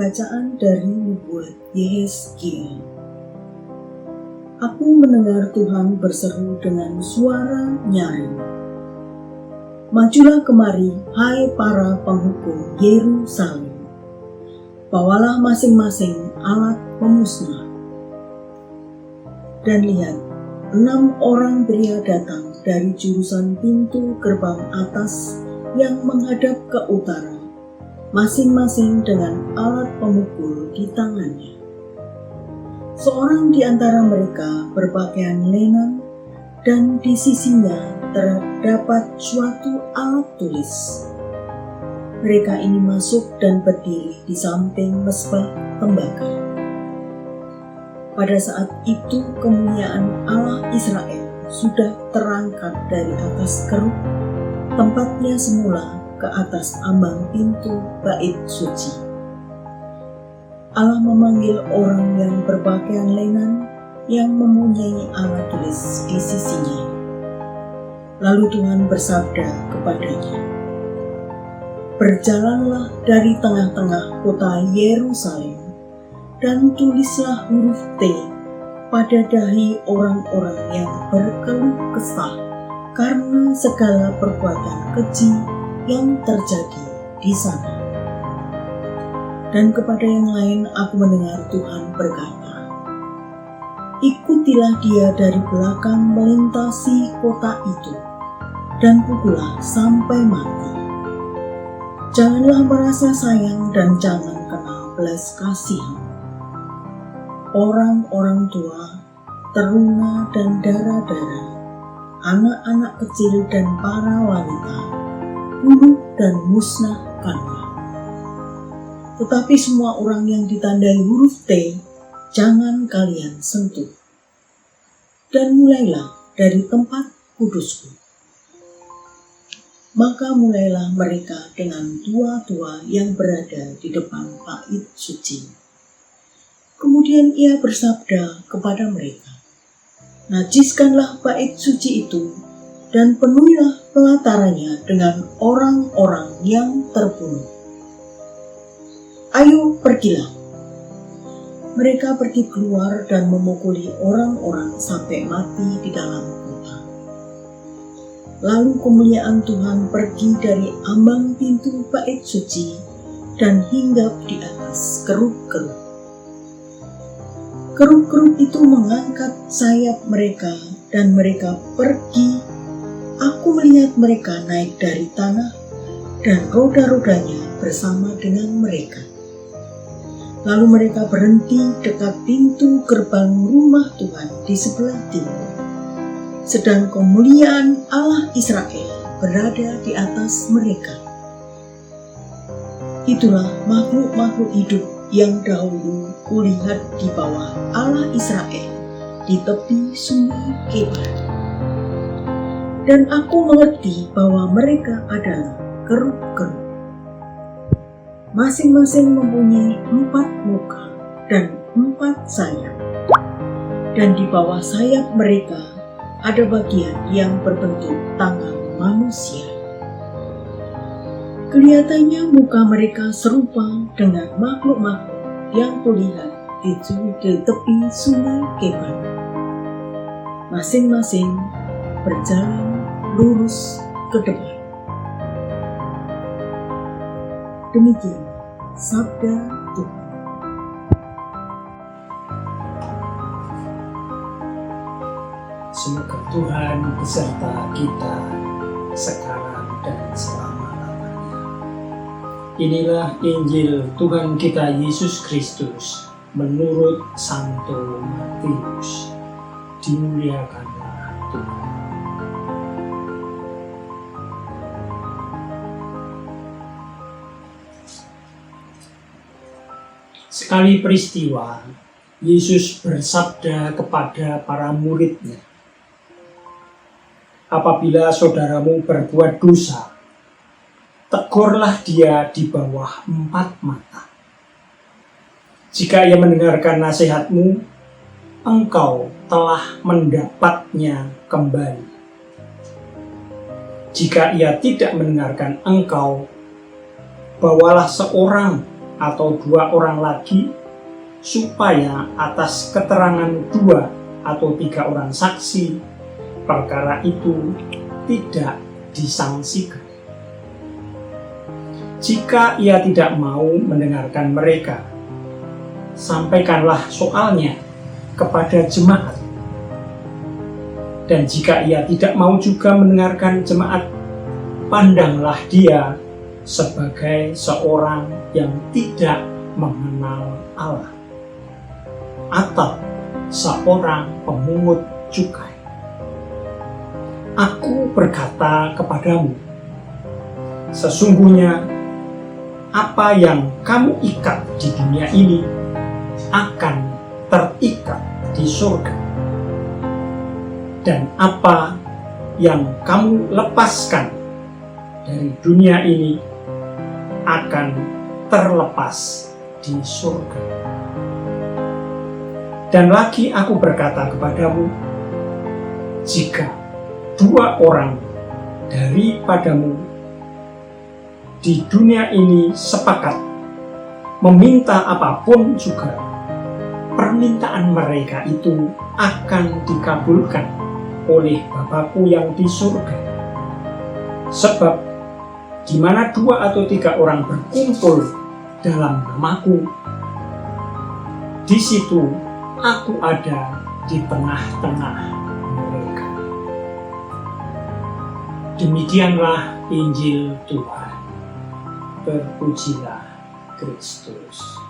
Bacaan dari Nubuat Yehezkiel. Aku mendengar Tuhan berseru dengan suara nyaring. Majulah kemari, hai para penghukum Yerusalem. Bawalah masing-masing alat pemusnah. Dan lihat, 6 orang pria datang dari jurusan pintu gerbang atas yang menghadap ke utara, masing-masing dengan alat pemukul di tangannya. Seorang di antara mereka berpakaian lenan, dan di sisinya terdapat suatu alat tulis. Mereka ini masuk dan berdiri di samping mezbah tembakau. Pada saat itu kemuliaan Allah Israel sudah terangkat dari atas keruk tempatnya semula ke atas ambang pintu bait suci. Allah memanggil orang yang berpakaian lenan yang mempunyai alat tulis di sisinya. Lalu Tuhan bersabda kepadanya, "Berjalanlah dari tengah-tengah kota Yerusalem dan tulislah huruf T pada dahi orang-orang yang berkeluh kesah karena segala perbuatan keji yang terjadi di sana." Dan kepada yang lain aku mendengar Tuhan berkata, "Ikutilah dia dari belakang melintasi kota itu, dan pukullah sampai mati. Janganlah merasa sayang dan jangan kenal belas kasihan. Orang-orang tua, teruna dan dara-dara, anak-anak kecil dan para wanita, bunuh dan musnahkanlah. Tetapi semua orang yang ditandai huruf T, jangan kalian sentuh. Dan mulailah dari tempat kudusku." Maka mulailah mereka dengan tua-tua yang berada di depan bait suci. Kemudian ia bersabda kepada mereka, "Najiskanlah bait suci itu, dan penuhilah pelatarannya dengan orang-orang yang terbunuh. Ayo pergilah." Mereka pergi keluar dan memukuli orang-orang sampai mati di dalam kota. Lalu kemuliaan Tuhan pergi dari ambang pintu bait suci dan hinggap di atas keruk-keruk. Keruk-keruk itu mengangkat sayap mereka dan mereka pergi. Aku melihat mereka naik dari tanah dan roda-rodanya bersama dengan mereka. Lalu mereka berhenti dekat pintu gerbang rumah Tuhan di sebelah timur, sedang kemuliaan Allah Israel berada di atas mereka. Itulah makhluk-makhluk hidup yang dahulu kulihat di bawah Allah Israel di tepi sungai Kebar. Dan aku mengerti bahwa mereka adalah keruk-keruk. Masing-masing mempunyai 4 muka dan 4 sayap. Dan di bawah sayap mereka ada bagian yang berbentuk tangan manusia. Kelihatannya muka mereka serupa dengan makhluk-makhluk yang kulihat di tepi sungai Kebar. Masing-masing berjalan lurus ke depan. Demikian sabda Tuhan. Semoga Tuhan beserta kita sekarang dan selama-lamanya. Inilah Injil Tuhan kita Yesus Kristus menurut Santo Matius. Dimuliakanlah Tuhan. Sekali peristiwa, Yesus bersabda kepada para murid-Nya, "Apabila saudaramu berbuat dosa, tegurlah dia di bawah 4 mata. Jika ia mendengarkan nasihatmu, engkau telah mendapatnya kembali. Jika ia tidak mendengarkan engkau, bawalah seorang atau 2 orang lagi, supaya atas keterangan 2 atau 3 orang saksi, perkara itu tidak disangsikan. Jika ia tidak mau mendengarkan mereka, sampaikanlah soalnya kepada jemaat. Dan jika ia tidak mau juga mendengarkan jemaat, pandanglah dia sebagai seorang yang tidak mengenal Allah, atau seorang pemungut cukai. Aku berkata kepadamu, sesungguhnya apa yang kamu ikat di dunia ini akan terikat di surga, dan apa yang kamu lepaskan dari dunia ini akan terlepas di surga. Dan lagi aku berkata kepadamu, jika 2 orang daripadamu di dunia ini sepakat meminta apapun juga, permintaan mereka itu akan dikabulkan oleh Bapa-Ku yang di surga. Sebab di mana 2 atau 3 orang berkumpul dalam nama-Ku, di situ Aku ada di tengah-tengah mereka. Demikianlah Injil Tuhan. Terpujilah Kristus.